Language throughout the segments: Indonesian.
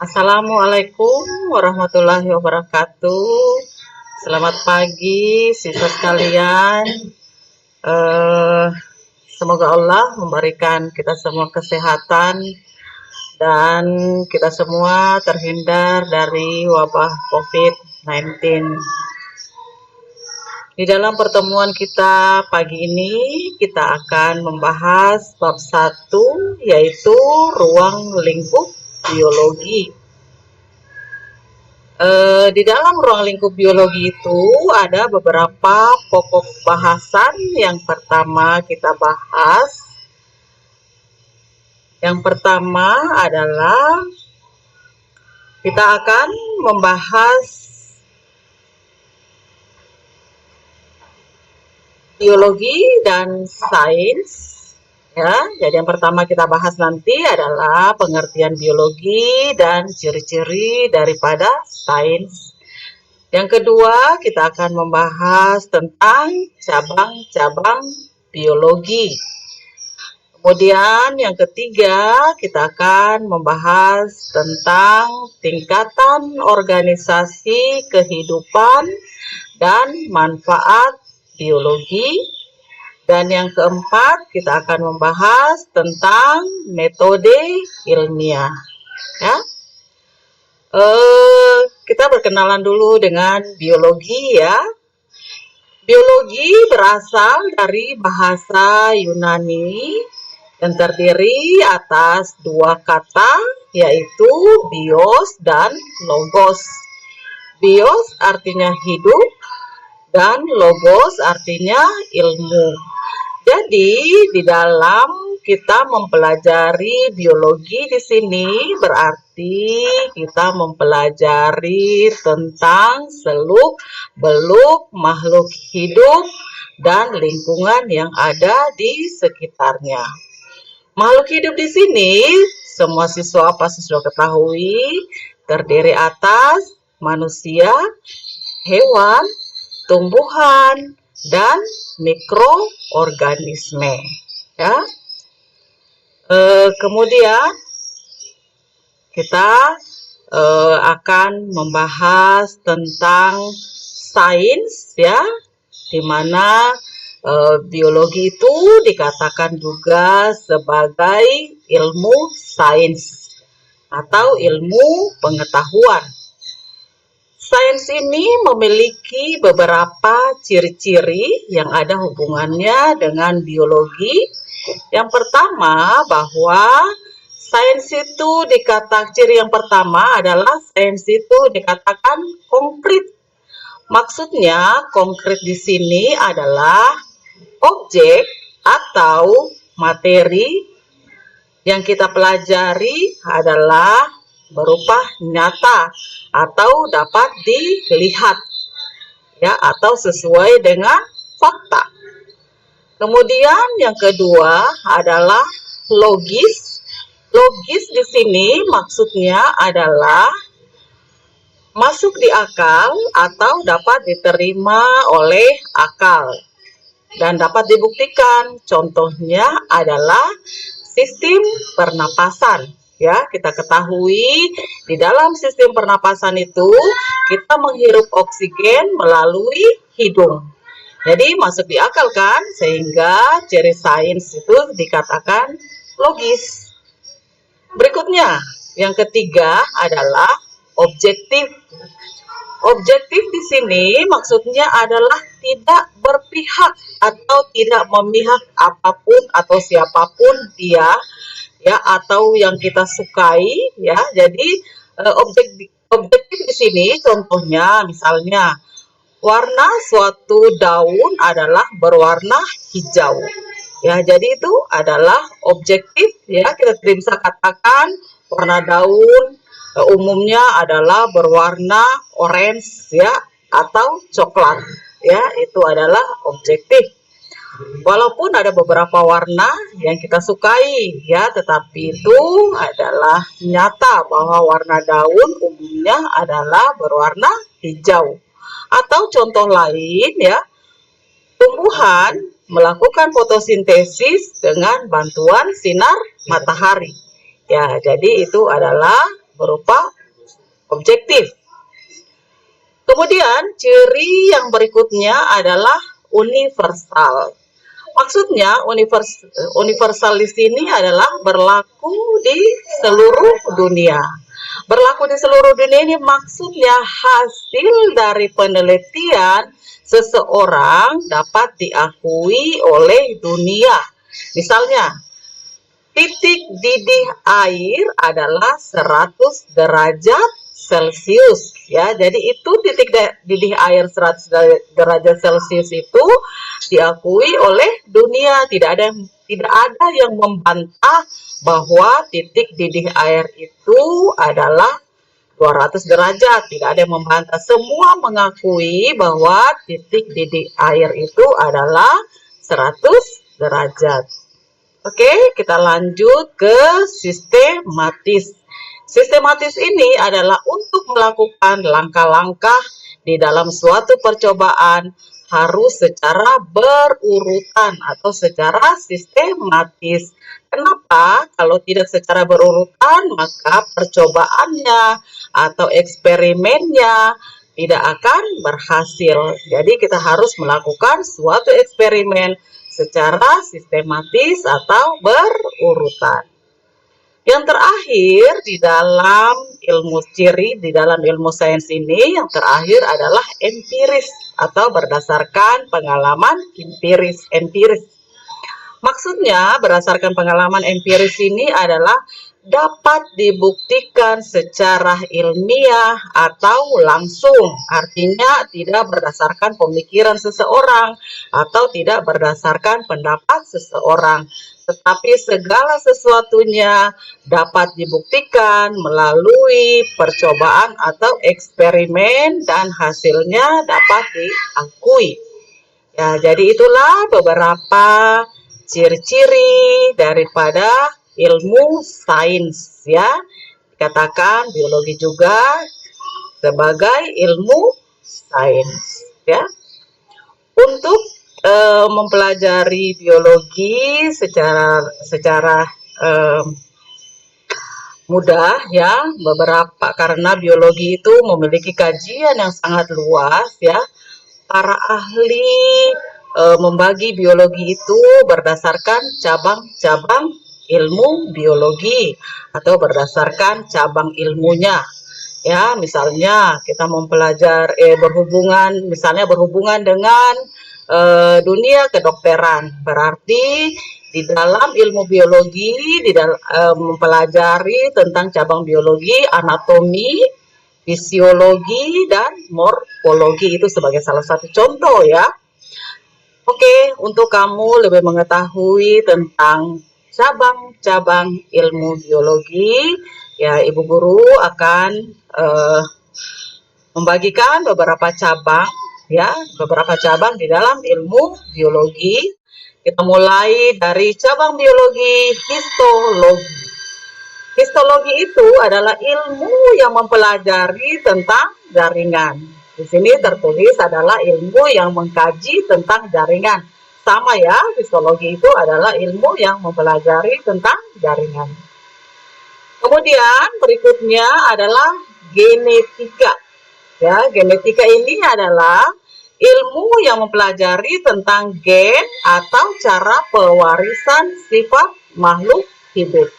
Assalamualaikum warahmatullahi wabarakatuh. Selamat pagi siswa sekalian. Semoga Allah memberikan kita semua kesehatan dan kita semua terhindar dari wabah COVID-19. Di dalam pertemuan kita pagi ini, kita akan membahas bab 1, yaitu ruang lingkup biologi. Di dalam ruang lingkup biologi itu ada beberapa pokok bahasan. Yang pertama kita bahas. Yang pertama adalah kita akan membahas biologi dan sains. Ya, jadi yang pertama kita bahas nanti adalah pengertian biologi dan ciri-ciri daripada sains. Yang kedua, kita akan membahas tentang cabang-cabang biologi. Kemudian yang ketiga, kita akan membahas tentang tingkatan organisasi kehidupan dan manfaat biologi. Dan yang keempat, kita akan membahas tentang metode ilmiah. Ya. Kita berkenalan dulu dengan biologi ya. Biologi berasal dari bahasa Yunani yang terdiri atas dua kata, yaitu bios dan logos. Bios artinya hidup dan logos artinya ilmu. Jadi di dalam kita mempelajari biologi di sini berarti kita mempelajari tentang seluk-beluk makhluk hidup dan lingkungan yang ada di sekitarnya. Makhluk hidup di sini semua siswa pasti sudah ketahui terdiri atas manusia, hewan, tumbuhan, dan mikroorganisme. Ya. Kemudian kita akan membahas tentang sains, ya, di mana biologi itu dikatakan juga sebagai ilmu sains atau ilmu pengetahuan. Sains ini memiliki beberapa ciri-ciri yang ada hubungannya dengan biologi. Yang pertama, bahwa sains itu ciri yang pertama adalah sains itu dikatakan konkret. Maksudnya, konkret di sini adalah objek atau materi yang kita pelajari adalah berupa nyata atau dapat dilihat, ya, atau sesuai dengan fakta. Kemudian yang kedua adalah logis. Logis di sini maksudnya adalah masuk di akal atau dapat diterima oleh akal dan dapat dibuktikan. Contohnya adalah sistem pernapasan. Ya, kita ketahui di dalam sistem pernapasan itu kita menghirup oksigen melalui hidung. Jadi masuk di akal kan, sehingga ciri sains itu dikatakan logis. Berikutnya, yang ketiga adalah objektif. Objektif di sini maksudnya adalah tidak berpihak atau tidak memihak apapun atau siapapun dia, ya, atau yang kita sukai, ya. Jadi objektif di sini contohnya misalnya warna suatu daun adalah berwarna hijau. Ya, jadi itu adalah objektif, ya. Kita bisa katakan warna daun umumnya adalah berwarna orange, ya, atau coklat, ya. Itu adalah objektif. Walaupun ada beberapa warna yang kita sukai, ya, tetapi itu adalah nyata bahwa warna daun umumnya adalah berwarna hijau. Atau contoh lain, ya, tumbuhan melakukan fotosintesis dengan bantuan sinar matahari. Ya, jadi itu adalah berupa objektif. Kemudian ciri yang berikutnya adalah universal. Maksudnya universal di sini adalah berlaku di seluruh dunia. Berlaku di seluruh dunia ini maksudnya hasil dari penelitian seseorang dapat diakui oleh dunia. Misalnya, titik didih air adalah 100 derajat Celcius, ya. Jadi itu titik didih air 100 derajat Celcius itu diakui oleh dunia. Tidak ada yang membantah bahwa titik didih air itu adalah 200 derajat. Tidak ada yang membantah. Semua mengakui bahwa titik didih air itu adalah 100 derajat. Oke, kita lanjut ke sistematis. Sistematis ini adalah untuk melakukan langkah-langkah di dalam suatu percobaan harus secara berurutan atau secara sistematis. Kenapa? Kalau tidak secara berurutan, maka percobaannya atau eksperimennya tidak akan berhasil. Jadi kita harus melakukan suatu eksperimen secara sistematis atau berurutan. Yang terakhir di dalam ilmu sains ini, yang terakhir adalah empiris atau berdasarkan pengalaman empiris. Maksudnya berdasarkan pengalaman empiris ini adalah dapat dibuktikan secara ilmiah atau langsung. Artinya tidak berdasarkan pemikiran seseorang atau tidak berdasarkan pendapat seseorang. Tetapi segala sesuatunya dapat dibuktikan melalui percobaan atau eksperimen dan hasilnya dapat diakui. Ya, jadi itulah beberapa ciri-ciri daripada ilmu sains, ya. Dikatakan biologi juga sebagai ilmu sains, ya. Untuk mempelajari biologi secara mudah, ya, karena biologi itu memiliki kajian yang sangat luas, ya. Para ahli membagi biologi itu berdasarkan cabang-cabang ilmu biologi atau berdasarkan cabang ilmunya. Ya, misalnya kita mempelajari berhubungan dengan dunia kedokteran. Berarti di dalam ilmu biologi mempelajari tentang cabang biologi, anatomi, fisiologi, dan morfologi. Itu sebagai salah satu contoh, ya. Oke, untuk kamu lebih mengetahui tentang cabang-cabang ilmu biologi, ya, Ibu Guru akan membagikan beberapa cabang, ya, beberapa cabang di dalam ilmu biologi. Kita mulai dari cabang biologi histologi. Histologi itu adalah ilmu yang mempelajari tentang jaringan. Di sini tertulis adalah ilmu yang mengkaji tentang jaringan. Sama, ya, histologi itu adalah ilmu yang mempelajari tentang jaringan. Kemudian berikutnya adalah genetika. Ya, genetika ini adalah ilmu yang mempelajari tentang gen atau cara pewarisan sifat makhluk hidup.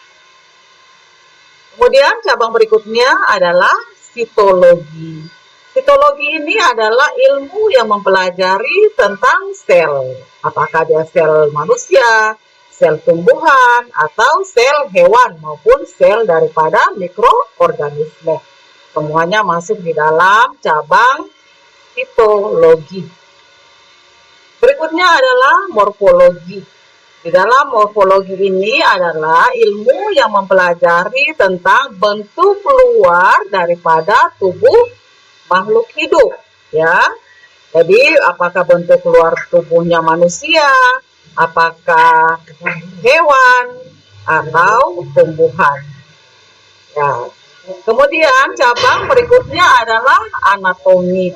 Kemudian cabang berikutnya adalah sitologi. Sitologi ini adalah ilmu yang mempelajari tentang sel. Apakah dia sel manusia, sel tumbuhan, atau sel hewan maupun sel daripada mikroorganisme. Semuanya masuk di dalam cabang sitologi. Berikutnya adalah morfologi. Di dalam morfologi ini adalah ilmu yang mempelajari tentang bentuk luar daripada tubuh makhluk hidup, ya. Jadi apakah bentuk luar tubuhnya manusia, apakah hewan atau tumbuhan. Ya. Kemudian cabang berikutnya adalah anatomi.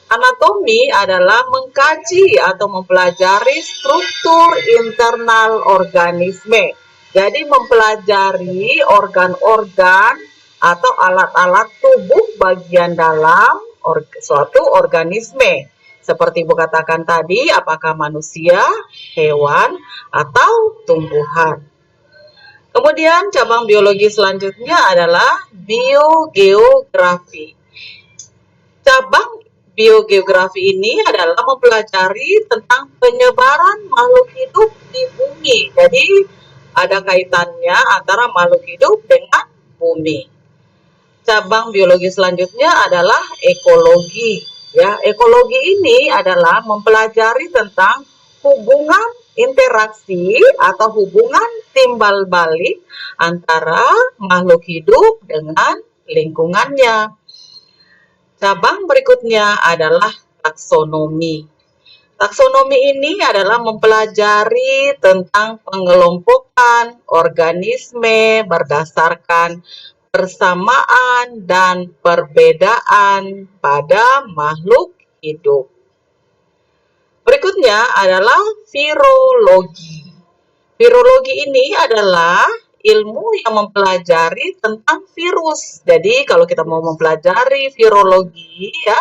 Anatomi adalah mengkaji atau mempelajari struktur internal organisme. Jadi mempelajari organ-organ atau alat-alat tubuh bagian dalam suatu organisme. Seperti Ibu katakan tadi, apakah manusia, hewan, atau tumbuhan. Kemudian cabang biologi selanjutnya adalah biogeografi. Cabang biogeografi ini adalah mempelajari tentang penyebaran makhluk hidup di bumi. Jadi ada kaitannya antara makhluk hidup dengan bumi. Cabang biologi selanjutnya adalah ekologi. Ya, ekologi ini adalah mempelajari tentang hubungan interaksi atau hubungan timbal balik antara makhluk hidup dengan lingkungannya. Cabang berikutnya adalah taksonomi. Taksonomi ini adalah mempelajari tentang pengelompokan organisme berdasarkan persamaan dan perbedaan pada makhluk hidup. Berikutnya adalah virologi. Virologi ini adalah ilmu yang mempelajari tentang virus. Jadi kalau kita mau mempelajari virologi ya,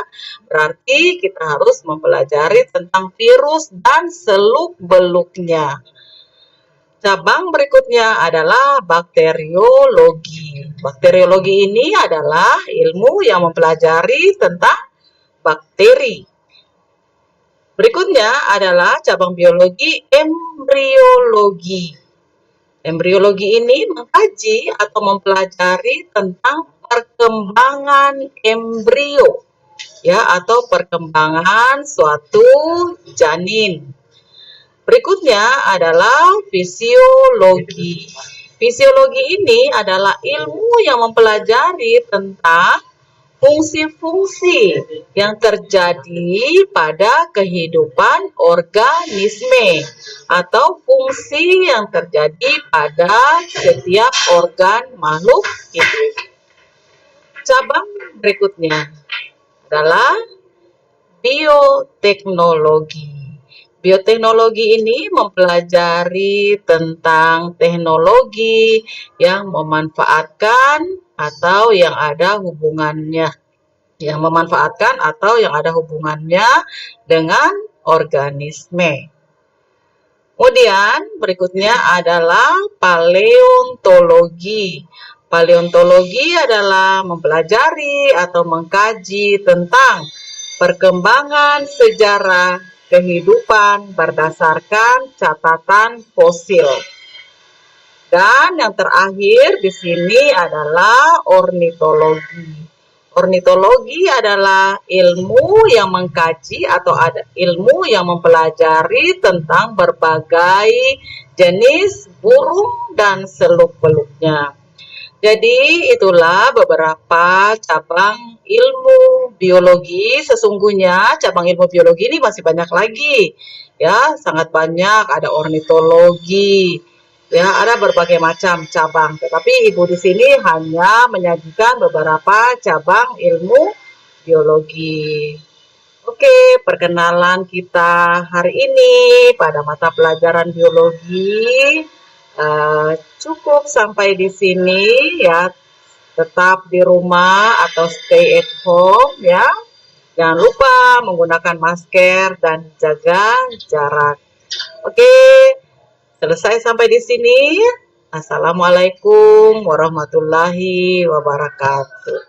berarti kita harus mempelajari tentang virus dan seluk-beluknya. Cabang berikutnya adalah bakteriologi. Bakteriologi ini adalah ilmu yang mempelajari tentang bakteri. Berikutnya adalah cabang biologi embriologi. Embriologi ini mengkaji atau mempelajari tentang perkembangan embrio, ya, atau perkembangan suatu janin. Berikutnya adalah fisiologi. Fisiologi ini adalah ilmu yang mempelajari tentang fungsi-fungsi yang terjadi pada kehidupan organisme atau fungsi yang terjadi pada setiap organ makhluk hidup. Cabang berikutnya adalah bioteknologi. Bioteknologi ini mempelajari tentang teknologi yang memanfaatkan atau yang ada hubungannya, dengan organisme. Kemudian berikutnya adalah paleontologi. Paleontologi adalah mempelajari atau mengkaji tentang perkembangan sejarah kehidupan berdasarkan catatan fosil. Dan yang terakhir di sini adalah ornitologi. Ornitologi adalah ilmu yang mengkaji atau ada ilmu yang mempelajari tentang berbagai jenis burung dan seluk-beluknya. Jadi itulah beberapa cabang ilmu biologi. Sesungguhnya cabang ilmu biologi ini masih banyak lagi. Ya, sangat banyak. Ada ornitologi, ya, ada berbagai macam cabang. Tetapi Ibu di sini hanya menyajikan beberapa cabang ilmu biologi. Oke, perkenalan kita hari ini pada mata pelajaran biologi cukup sampai di sini ya. Tetap di rumah atau stay at home ya. Jangan lupa menggunakan masker dan jaga jarak. Oke, selesai sampai di sini. Assalamualaikum warahmatullahi wabarakatuh.